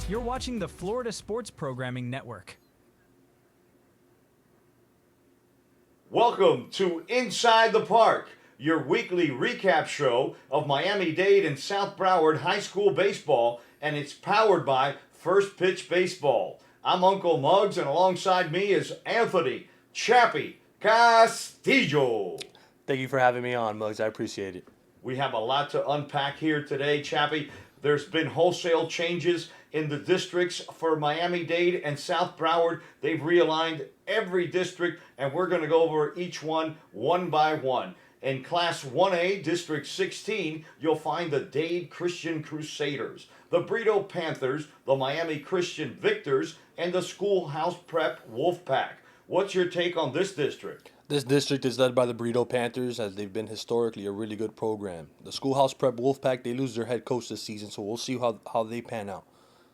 You're watching the Florida Sports Programming Network. Welcome to Inside the Park, your weekly recap show of Miami-Dade and South Broward High School baseball, and it's powered by First Pitch Baseball. I'm Uncle Muggs, and alongside me is Anthony Chappi Castillo. Thank you for having me on, Muggs. I appreciate it. We have a lot to unpack here today, Chappi. There's been wholesale changes in the districts for Miami-Dade and South Broward. They've realigned every district, and we're going to go over each one by one. In Class 1A, District 16, you'll find the Dade Christian Crusaders, the Brito Panthers, the Miami Christian Victors, and the Schoolhouse Prep Wolfpack. What's your take on this district? This district is led by the Brito Panthers, as they've been historically a really good program. The Schoolhouse Prep Wolfpack, they lose their head coach this season, so we'll see how they pan out.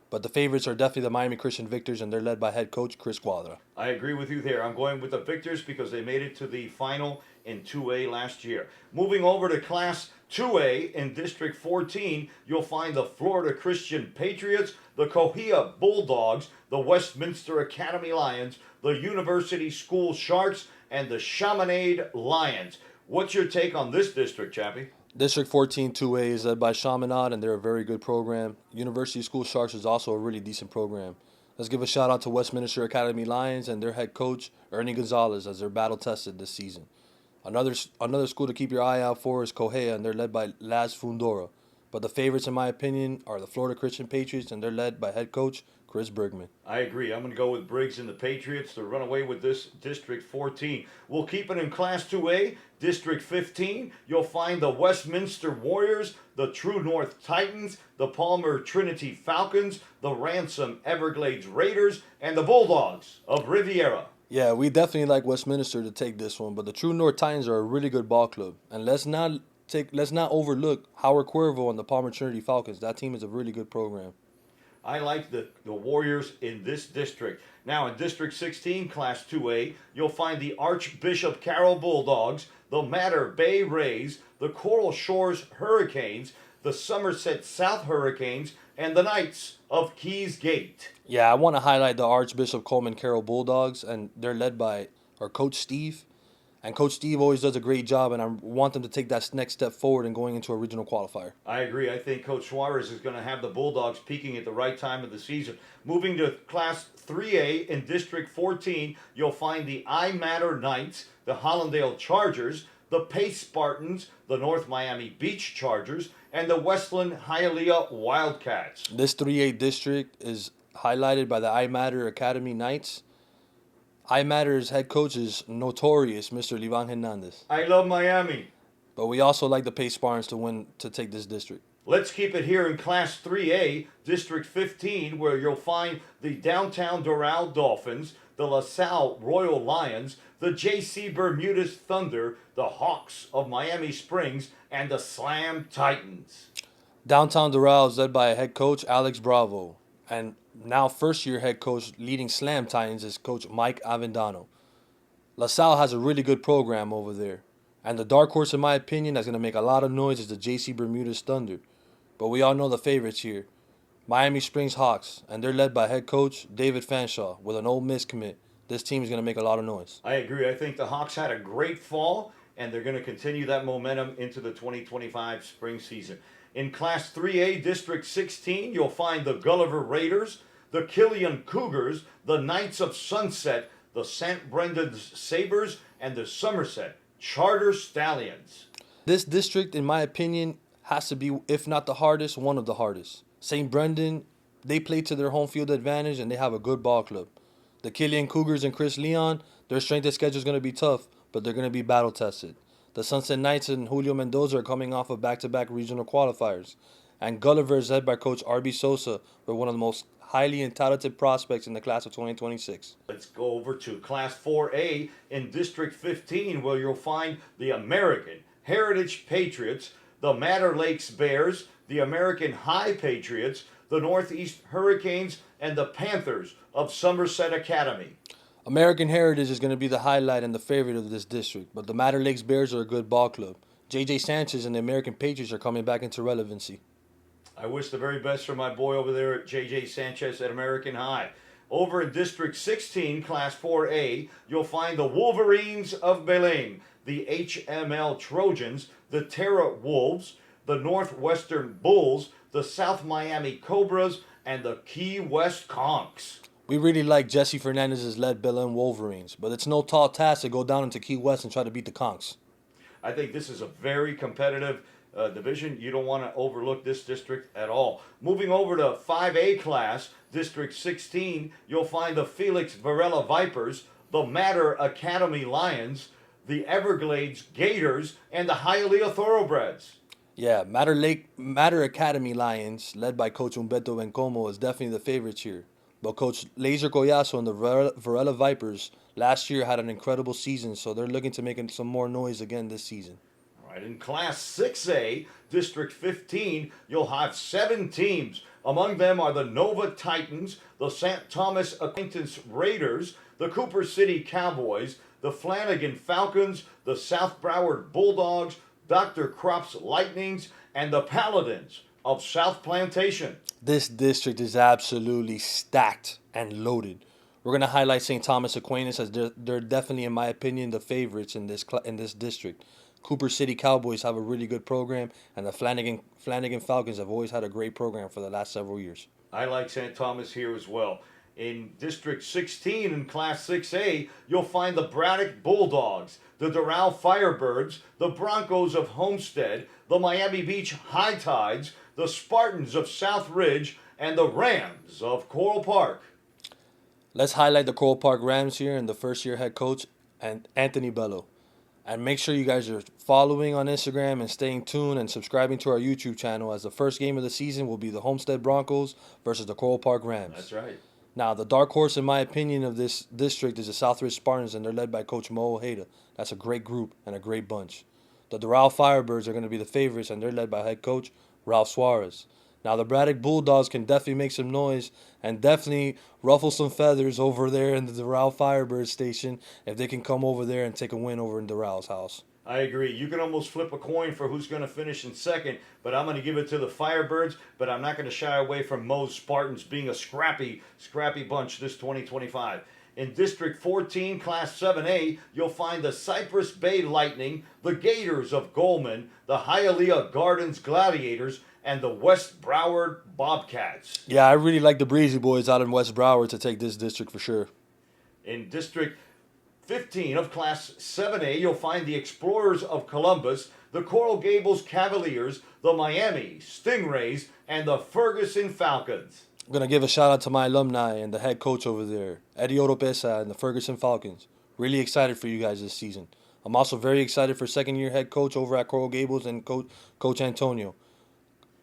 But the favorites are definitely the Miami Christian Victors, and they're led by head coach Chris Quadra. I agree with you there. I'm going with the Victors because they made it to the final in 2A last year. Moving over to Class 2A in District 14, you'll find the Florida Christian Patriots, the Cohia Bulldogs, the Westminster Academy Lions, the University School Sharks, and the Chaminade Lions. What's your take on this district, Chappi? District 14 2A is led by Chaminade, and they're a very good program. University School Sharks is also a really decent program. Let's give a shout out to Westminster Academy Lions and their head coach, Ernie Gonzalez, as they're battle tested this season. Another school to keep your eye out for is Cohea, and they're led by Laz Fundora. But the favorites, in my opinion, are the Florida Christian Patriots, and they're led by head coach Chris Bergman. I agree. I'm going to go with Briggs and the Patriots to run away with this District 14. We'll keep it in Class 2A. District 15, you'll find the Westminster Warriors, the True North Titans, the Palmer Trinity Falcons, the Ransom Everglades Raiders, and the Bulldogs of Riviera. Yeah, we definitely like Westminster to take this one, but the True North Titans are a really good ball club. And let's not overlook Howard Cuervo and the Palmer Trinity Falcons. That team is a really good program. I like the Warriors in this district. Now in District 16, Class 2A, you'll find the Archbishop Carroll Bulldogs, the Mater Bay Rays, the Coral Shores Hurricanes, the Somerset South Hurricanes, and the Knights of Keys Gate. Yeah, I want to highlight the Archbishop Coleman Carroll Bulldogs, and they're led by our Coach Steve. And Coach Steve always does a great job, and I want them to take that next step forward in going into a regional qualifier. I agree. I think Coach Suarez is going to have the Bulldogs peaking at the right time of the season. Moving to Class 3A in District 14, you'll find the I Matter Knights, the Hollandale Chargers, the Pace Spartans, the North Miami Beach Chargers, and the Westland Hialeah Wildcats. This 3A district is highlighted by the I Matter Academy Knights. I Matter's head coach is notorious Mr. Livan Hernandez. I love Miami. But we also like the Pace Spartans to take this district. Let's keep it here in Class 3A, District 15, where you'll find the Downtown Doral Dolphins, the LaSalle Royal Lions, the J.C. Bermudez Thunder, the Hawks of Miami Springs, and the Slam Titans. Downtown Doral is led by head coach Alex Bravo. And now first-year head coach leading Slam Titans is Coach Mike Avendano. LaSalle has a really good program over there. And the dark horse, in my opinion, that's going to make a lot of noise is the J.C. Bermudez Thunder. But we all know the favorites here. Miami Springs Hawks, and they're led by head coach David Fanshaw with an Ole Miss commit. This team is going to make a lot of noise. I agree. I think the Hawks had a great fall, and they're going to continue that momentum into the 2025 spring season. In Class 3A, District 16, you'll find the Gulliver Raiders, the Killian Cougars, the Knights of Sunset, the St. Brendan's Sabres, and the Somerset Charter Stallions. This district, in my opinion, has to be, if not the hardest, one of the hardest. St. Brendan, they play to their home field advantage, and they have a good ball club. The Killian Cougars and Chris Leon, their strength of schedule is going to be tough, but they're going to be battle-tested. The Sunset Knights and Julio Mendoza are coming off of back-to-back regional qualifiers. And Gulliver is led by Coach R.B. Sosa, with one of the most highly talented prospects in the class of 2026. Let's go over to Class 4A in District 15, where you'll find the American Heritage Patriots, the Matter Lakes Bears, the American High Patriots, the Northeast Hurricanes, and the Panthers of Somerset Academy. American Heritage is going to be the highlight and the favorite of this district, but the Matter Lakes Bears are a good ball club. J.J. Sanchez and the American Patriots are coming back into relevancy. I wish the very best for my boy over there at J.J. Sanchez at American High. Over in District 16, Class 4A, you'll find the Wolverines of Belém, the HML Trojans, the Terra Wolves, the Northwestern Bulls, the South Miami Cobras, and the Key West Conchs. We really like Jesse Fernandez's led Belém Wolverines, but it's no tall task to go down into Key West and try to beat the Conchs. I think this is a very competitive division. You don't want to overlook this district at all. Moving over to 5A class, District 16, you'll find the Felix Varela Vipers, the Matter Academy Lions, the Everglades Gators, and the Hialeah Thoroughbreds. Yeah, Matter Academy Lions, led by Coach Humberto Bencomo, is definitely the favorites here. But Coach Laser Collazo and the Varela Vipers last year had an incredible season, so they're looking to make some more noise again this season. All right, in Class 6A, District 15, you'll have 7 teams. Among them are the Nova Titans, the St. Thomas Acquaintance Raiders, the Cooper City Cowboys, the Flanagan Falcons, the South Broward Bulldogs, Dr. Crops Lightnings, and the Paladins of South Plantation. This district is absolutely stacked and loaded. We're going to highlight St. Thomas Aquinas as they're definitely, in my opinion, the favorites in this district. Cooper City Cowboys have a really good program, and the Flanagan Falcons have always had a great program for the last several years. I like St. Thomas here as well. In District 16 in Class 6A, you'll find the Braddock Bulldogs, the Doral Firebirds, the Broncos of Homestead, the Miami Beach High Tides, the Spartans of South Ridge, and the Rams of Coral Park. Let's highlight the Coral Park Rams here and the first-year head coach, and Anthony Bello. And make sure you guys are following on Instagram and staying tuned and subscribing to our YouTube channel, as the first game of the season will be the Homestead Broncos versus the Coral Park Rams. That's right. Now, the dark horse, in my opinion, of this district is the Southridge Spartans, and they're led by Coach Mo Ojeda. That's a great group and a great bunch. The Doral Firebirds are going to be the favorites, and they're led by head coach Ralph Suarez. Now, the Braddock Bulldogs can definitely make some noise and definitely ruffle some feathers over there in the Doral Firebirds station if they can come over there and take a win over in Doral's house. I agree. You can almost flip a coin for who's going to finish in second, but I'm going to give it to the Firebirds, but I'm not going to shy away from Mo's Spartans being a scrappy bunch this 2025. In District 14, Class 7A, you'll find the Cypress Bay Lightning, the Gators of Goldman, the Hialeah Gardens Gladiators, and the West Broward Bobcats. Yeah, I really like the Breezy Boys out in West Broward to take this district for sure. In District 15 of Class 7A, you'll find the Explorers of Columbus, the Coral Gables Cavaliers, the Miami Stingrays, and the Ferguson Falcons. I'm going to give a shout out to my alumni and the head coach over there, Eddie Oropesa and the Ferguson Falcons. Really excited for you guys this season. I'm also very excited for second-year head coach over at Coral Gables and Coach Antonio.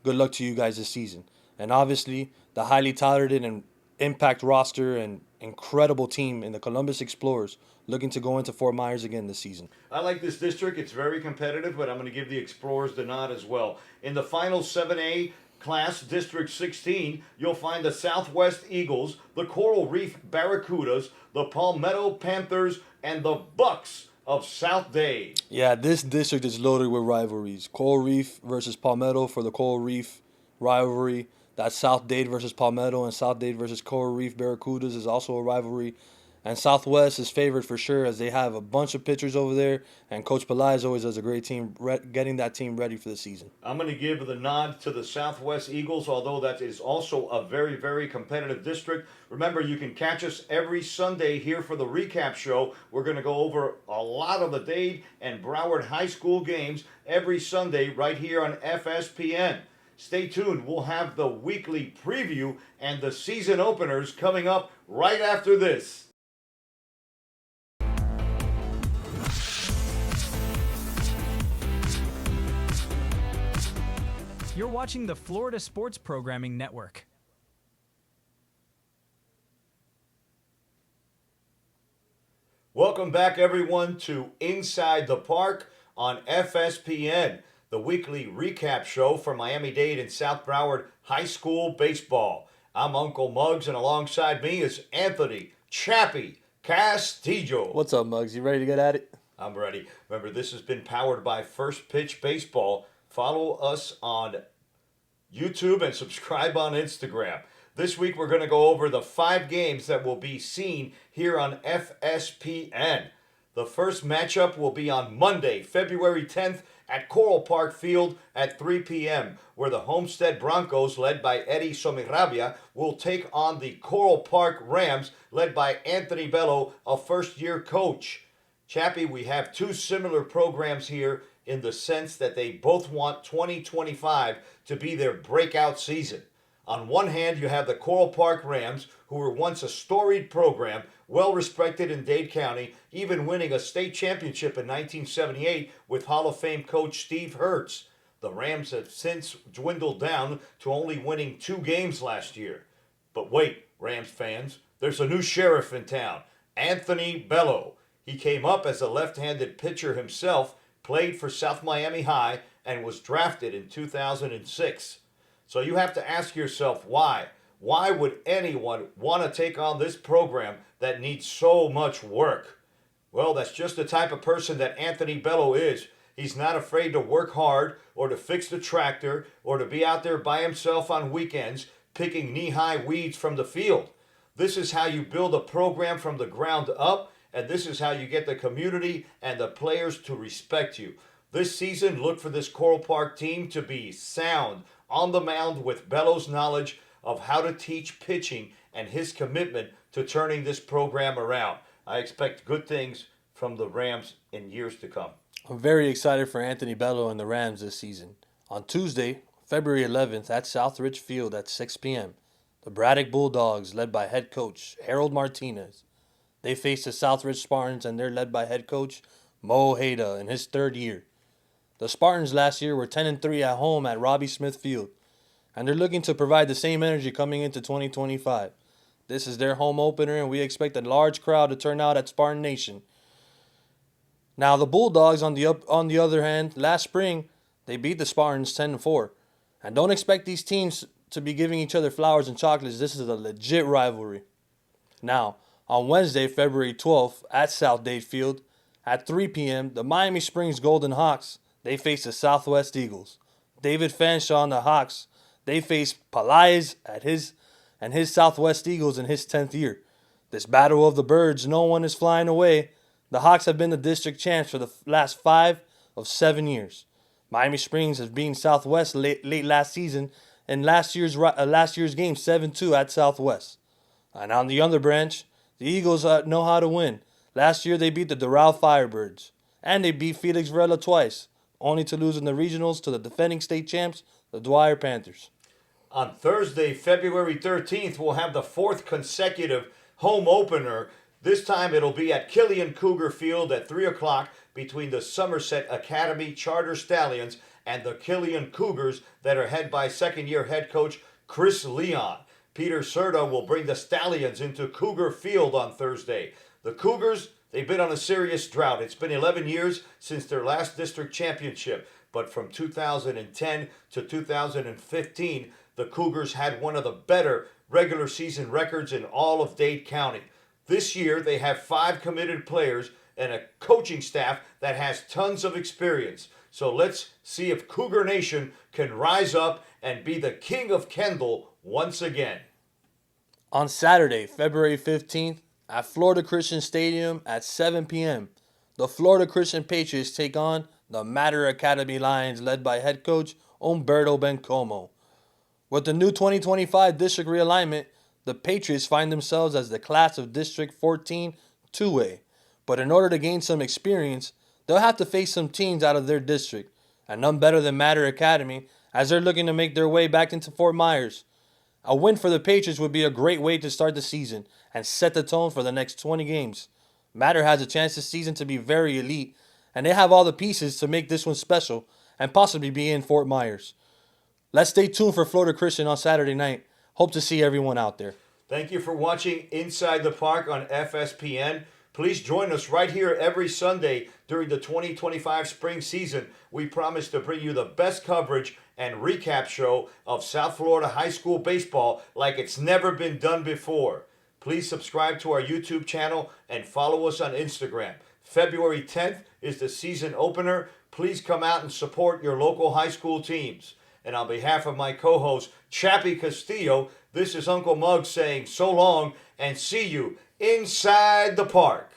Good luck to you guys this season. And obviously, the highly talented and impact roster and incredible team in the Columbus Explorers looking to go into Fort Myers again this season. I like this district. It's very competitive, but I'm going to give the Explorers the nod as well. In the final 7A class, District 16, you'll find the Southwest Eagles, the Coral Reef Barracudas, the Palmetto Panthers, and the Bucks of South Dade. Yeah, this district is loaded with rivalries. Coral Reef versus Palmetto for the Coral Reef rivalry. That's South Dade versus Palmetto, and South Dade versus Coral Reef Barracudas is also a rivalry. And Southwest is favored for sure, as they have a bunch of pitchers over there, and Coach Pelaez always does a great team getting that team ready for the season. I'm going to give the nod to the Southwest Eagles, although that is also a very, very competitive district. Remember, you can catch us every Sunday here for the recap show. We're going to go over a lot of the Dade and Broward High School games every Sunday right here on FSPN. Stay tuned. We'll have the weekly preview and the season openers coming up right after this. You're watching the Florida Sports Programming Network. Welcome back, everyone, to Inside the Park on FSPN, the weekly recap show for Miami-Dade and South Broward High School baseball. I'm Uncle Muggs, and alongside me is Anthony Chappi Castillo. What's up, Muggs? You ready to get at it? I'm ready. Remember, this has been powered by First Pitch Baseball. Follow us on YouTube, and subscribe on Instagram. This week we're going to go over the 5 games that will be seen here on FSPN. The first matchup will be on Monday, February 10th at Coral Park Field at 3 p.m., where the Homestead Broncos, led by Eddie Somirabia, will take on the Coral Park Rams, led by Anthony Bello, a first-year coach. Chappi, we have 2 similar programs here in the sense that they both want 2025 to be their breakout season. On one hand, you have the Coral Park Rams, who were once a storied program, well respected in Dade County, even winning a state championship in 1978 with Hall of Fame coach Steve Hertz. The Rams have since dwindled down to only winning 2 games last year. But wait, Rams fans, there's a new sheriff in town, Anthony Bello. He came up as a left-handed pitcher himself, played for South Miami High, and was drafted in 2006. So you have to ask yourself why. Why would anyone want to take on this program that needs so much work? Well, that's just the type of person that Anthony Bello is. He's not afraid to work hard or to fix the tractor or to be out there by himself on weekends picking knee-high weeds from the field. This is how you build a program from the ground up, and this is how you get the community and the players to respect you. This season, look for this Coral Park team to be sound on the mound with Bello's knowledge of how to teach pitching and his commitment to turning this program around. I expect good things from the Rams in years to come. I'm very excited for Anthony Bello and the Rams this season. On Tuesday, February 11th at Southridge Field at 6 p.m., the Braddock Bulldogs, led by head coach Harold Martinez, they face the Southridge Spartans, and they're led by head coach Mo Hayda in his 3rd year. The Spartans last year were 10-3 at home at Robbie Smith Field, and they're looking to provide the same energy coming into 2025. This is their home opener, and we expect a large crowd to turn out at Spartan Nation. Now, the Bulldogs, on the other hand, last spring, they beat the Spartans 10-4. And don't expect these teams to be giving each other flowers and chocolates. This is a legit rivalry. Now, on Wednesday, February 12th, at South Dade Field, at 3 p.m., the Miami Springs Golden Hawks, they face the Southwest Eagles. David Fanshaw and the Hawks, they face Palais and his Southwest Eagles in his 10th year. This battle of the birds, no one is flying away. The Hawks have been the district champs for the last 5 of 7 years. Miami Springs has beaten Southwest late last season in last year's game 7-2 at Southwest. And on the other branch, the Eagles know how to win. Last year they beat the Doral Firebirds, and they beat Felix Varela twice, only to lose in the regionals to the defending state champs, the Dwyer Panthers. On Thursday, February 13th, we'll have the 4th consecutive home opener. This time it'll be at Killian Cougar Field at 3 o'clock between the Somerset Academy Charter Stallions and the Killian Cougars that are head by 2nd-year head coach Chris Leon. Peter Serta will bring the Stallions into Cougar Field on Thursday. The Cougars, they've been on a serious drought. It's been 11 years since their last district championship, but from 2010 to 2015, the Cougars had one of the better regular season records in all of Dade County. This year, they have 5 committed players and a coaching staff that has tons of experience. So let's see if Cougar Nation can rise up and be the king of Kendall once again. On Saturday, February 15th, at Florida Christian Stadium at 7 p.m., the Florida Christian Patriots take on the Mater Academy Lions, led by head coach Umberto Bencomo. With the new 2025 district realignment, the Patriots find themselves as the class of District 14 2A. But in order to gain some experience, they'll have to face some teams out of their district, and none better than Mater Academy, as they're looking to make their way back into Fort Myers. A win for the Patriots would be a great way to start the season and set the tone for the next 20 games. Mater has a chance this season to be very elite, and they have all the pieces to make this one special and possibly be in Fort Myers. Let's stay tuned for Florida Christian on Saturday night. Hope to see everyone out there. Thank you for watching Inside the Park on FSPN. Please join us right here every Sunday during the 2025 spring season. We promise to bring you the best coverage and recap show of South Florida high school baseball like it's never been done before. Please subscribe to our YouTube channel and follow us on Instagram. February 10th is the season opener. Please come out and support your local high school teams. And on behalf of my co-host, Chappi Castillo, this is Uncle Muggs saying so long and see you inside the park.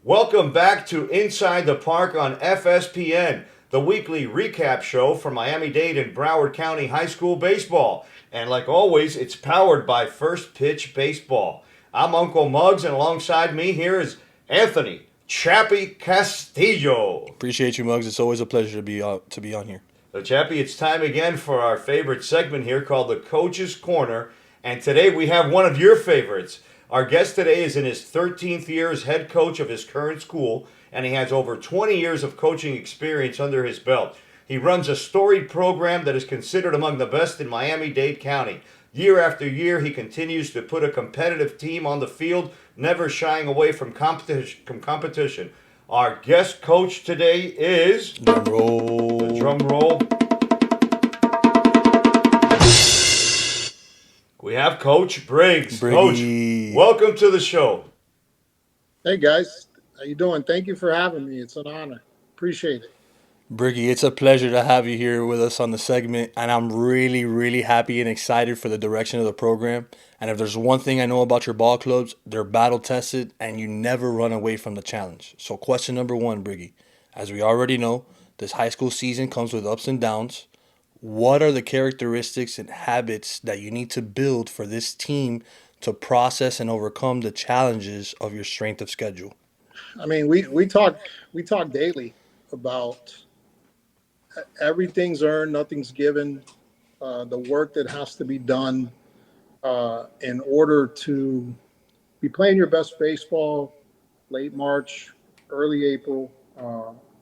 Welcome back to Inside the Park on FSPN, the weekly recap show for Miami-Dade and Broward County High School baseball. And like always, it's powered by First Pitch Baseball. I'm Uncle Muggs, and alongside me here is Anthony Chappi Castillo. Appreciate you, Muggs. It's always a pleasure to be on here. So, Chappi, it's time again for our favorite segment here called the Coach's Corner. And today we have one of your favorites. Our guest today is in his 13th year as head coach of his current school, and he has over 20 years of coaching experience under his belt. He runs a storied program that is considered among the best in Miami-Dade County. Year after year, he continues to put a competitive team on the field, never shying away from competition. Our guest coach today is... Drum roll. The drum roll. We have Coach Briggs. Briggy. Coach, welcome to the show. Hey guys, how you doing? Thank you for having me. It's an honor. Appreciate it. Briggy, it's a pleasure to have you here with us on the segment, and I'm really, really happy and excited for the direction of the program. And if there's one thing I know about your ball clubs, they're battle-tested, and you never run away from the challenge. So question number one, Briggy. As we already know, this high school season comes with ups and downs. What are the characteristics and habits that you need to build for this team to process and overcome the challenges of your strength of schedule? I mean, we talk daily about everything's earned, nothing's given. The work that has to be done in order to be playing your best baseball late March, early April,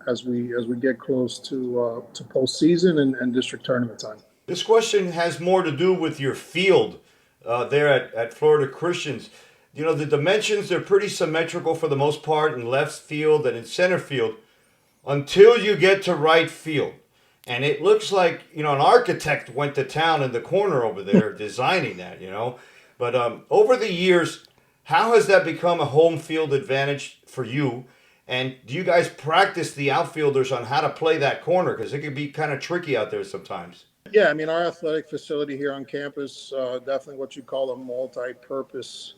as we get close to postseason and district tournament time. This question has more to do with your field there at Florida Christians. You know, the dimensions, they're pretty symmetrical for the most part in left field and in center field until you get to right field. And it looks like, you know, an architect went to town in the corner over there designing that, you know. But over the years, how has that become a home field advantage for you? And do you guys practice the outfielders on how to play that corner? Because it can be kind of tricky out there sometimes. Yeah, I mean, our athletic facility here on campus, definitely what you call a multi-purpose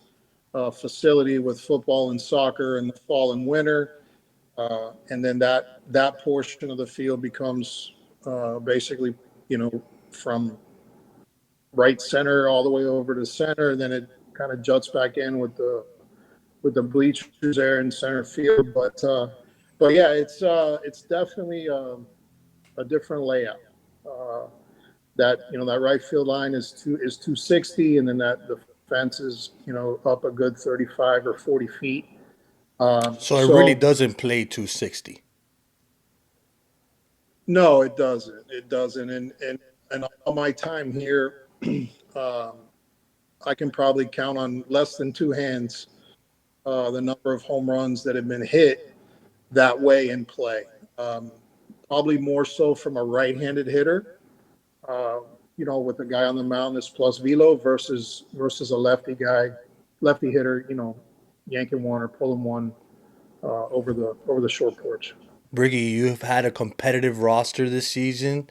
facility with football and soccer in the fall and winter. And then that portion of the field becomes basically, you know, from right center all the way over to center. And then it kind of juts back in with the bleachers there in center field. But yeah, it's definitely a different layout. That, you know, that right field line is 260, and then the fence is, you know, up a good 35 or 40 feet. So it really doesn't play 260. No, it doesn't. It doesn't. And all my time here, I can probably count on less than two hands the number of home runs that have been hit that way in play. Probably more so from a right-handed hitter. You know, with a guy on the mound that's plus velo versus a lefty hitter, you know, yanking one or pulling one over the short porch. Briggy, you've had a competitive roster this season,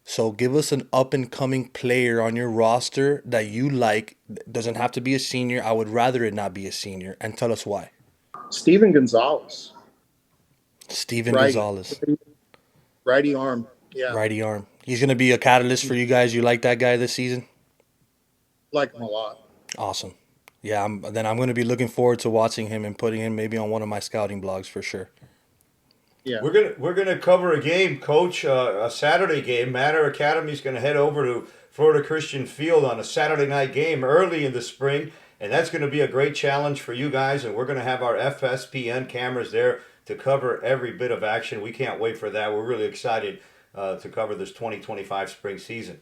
so give us an up-and-coming player on your roster that you like. Doesn't have to be a senior. I would rather it not be a senior, and tell us why. Steven Gonzalez. Gonzalez. Righty arm. Yeah. Righty arm. He's going to be a catalyst for you guys. You like that guy this season? Like him a lot. Awesome. Yeah, I'm going to be looking forward to watching him and putting him maybe on one of my scouting blogs for sure. Yeah. We're gonna cover a game, Coach, a Saturday game. Matter Academy's going to head over to Florida Christian Field on a Saturday night game early in the spring, and that's going to be a great challenge for you guys. And we're going to have our FSPN cameras there to cover every bit of action. We can't wait for that. We're really excited to cover this 2025 spring season.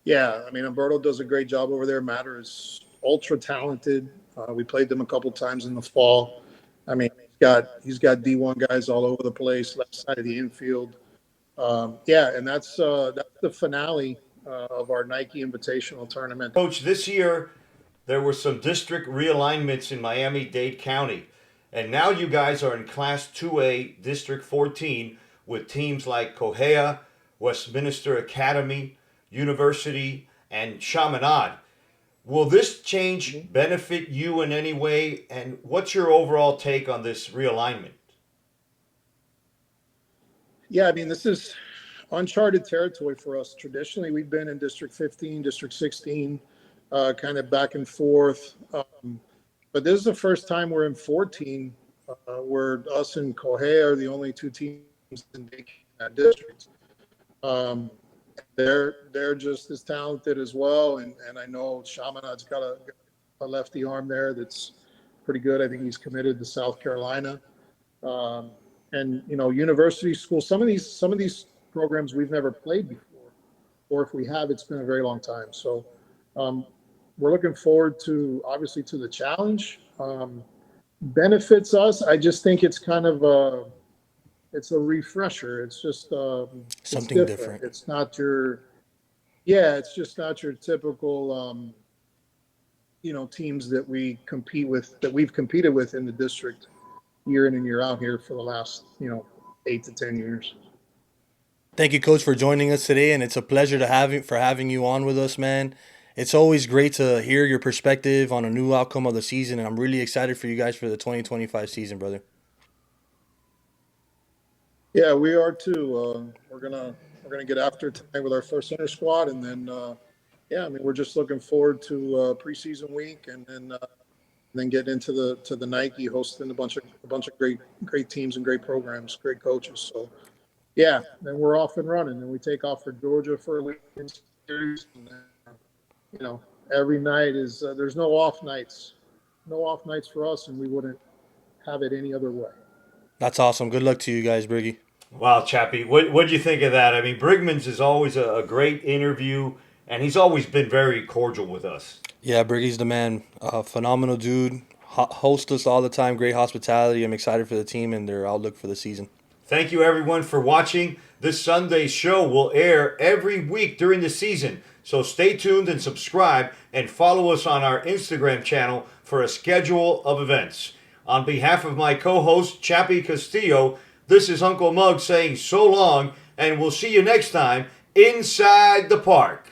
Yeah, I mean, Umberto does a great job over there. Matter is ultra talented. We played them a couple times in the fall. I mean, he's got D1 guys all over the place, left side of the infield. Yeah, and that's the finale of our Nike Invitational tournament. Coach, this year there were some district realignments in Miami-Dade County, and now you guys are in Class 2A, District 14. with teams like Cohea, Westminster Academy, University, and Chaminade. Will this change benefit you in any way? And what's your overall take on this realignment? Yeah, I mean, this is uncharted territory for us. Traditionally, we've been in District 15, District 16, kind of back and forth. But this is the first time we're in 14, where us and Cohea are the only two teams in that district. They're just as talented as well, and I know Chaminade's got a lefty arm there that's pretty good. I think he's committed to South Carolina. And university school, some of these programs we've never played before, or if we have, it's been a very long time. So we're looking forward to, obviously, to the challenge. Benefits us. I just think it's kind of it's a refresher. It's just something different. It's not it's just not your typical teams that we compete with, that we've competed with in the district year in and year out here for the last 8 to 10 years. Thank you, Coach, for joining us today, and it's a pleasure having you on with us, man. It's always great to hear your perspective on a new outcome of the season, and I'm really excited for you guys for the 2025 season, brother. Yeah, we are too. We're gonna get after it tonight with our first center squad, and then we're just looking forward to preseason week, and then get into the Nike, hosting a bunch of great teams and great programs, great coaches. So yeah, then we're off and running, and we take off for Georgia for a weekend series. And every night is there's no off nights for us, and we wouldn't have it any other way. That's awesome. Good luck to you guys, Briggy. Wow, Chappi, what'd you think of that? I mean, Brigman's is always a great interview, and he's always been very cordial with us. Yeah, Briggy's the man. Phenomenal dude. Hosts us all the time. Great hospitality. I'm excited for the team and their outlook for the season. Thank you, everyone, for watching. This Sunday's show will air every week during the season, so stay tuned and subscribe, and follow us on our Instagram channel for a schedule of events. On behalf of my co-host, Chappi Castillo, this is Uncle Mug saying so long, and we'll see you next time inside the park.